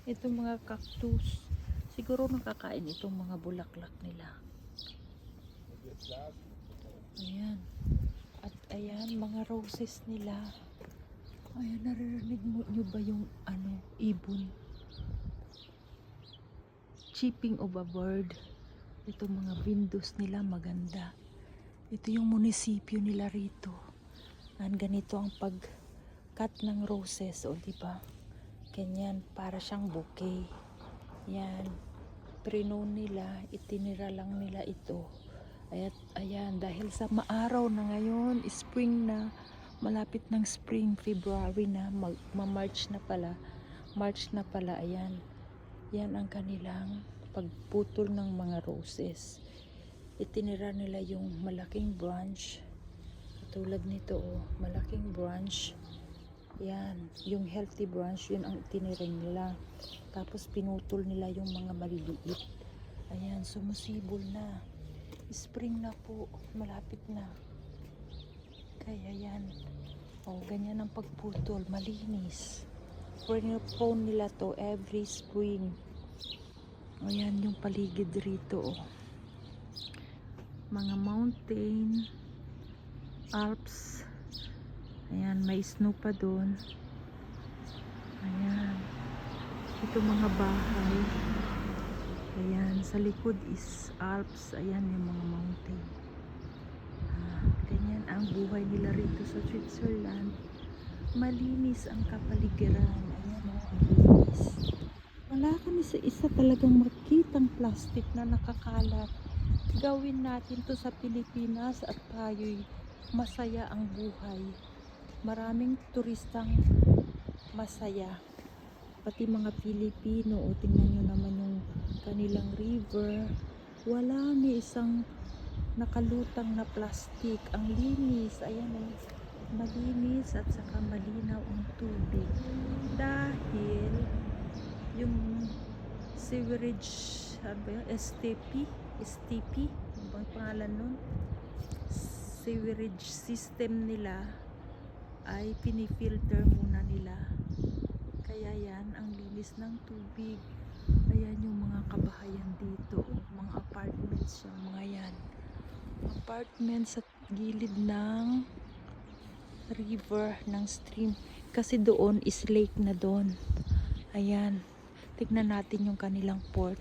Itong mga cactus, siguro nakakain itong mga bulaklak nila. Ayan. At ayan, mga roses nila. Ayan, naririnig nyo ba yung ibon? Chirping of a bird. Itong mga windows nila maganda. Ito yung munisipyo nila rito. Ganito ang pag-cut ng roses, o diba? Ganyan, para siyang bouquet. Yan. Prino nila, itinira lang nila ito. Ayan, dahil sa maaraw na ngayon, spring na, malapit ng spring, February na, March na pala, ayan. Yan ang kanilang pagputol ng mga roses. Itinira nila yung malaking branch, tulad nito, malaking branch. Yan, yung healthy branch, yun ang itiniring nila. Tapos pinutol nila yung mga maliliit. Ayan, sumusibol na. Spring na po, malapit na. Kaya yan. Ganyan ang pagputol, malinis. Prone nila to every spring. Ayan yung paligid rito. Mga mountain, Alps. Ayan, may snow pa doon. Ayan. Ito mga bahay. Ayan, sa likod is Alps. Ayan yung mga mountain. Ganyan ang buhay nila rito sa Switzerland. Malinis ang kapaligiran. Ayan, malinis. Wala kami sa isa talagang makitang plastic na nakakalat. Gawin natin to sa Pilipinas at tayo'y masaya ang buhay. Maraming turistang masaya. Pati mga Pilipino, tingnan nyo naman yung kanilang river. Wala ni isang nakalutang na plastic. Ang linis, ayan malinis at saka malinaw ang tubig. Dahil yung sewerage, STP, ano bang pangalan nun? Sewerage system nila ay pinifilter muna nila. Kaya yan, ang linis ng tubig. Ayan yung mga kabahayan dito, mga apartments yung mga yan. Apartments sa gilid ng river, ng stream. Kasi doon is lake na doon. Ayan, tignan natin yung kanilang port.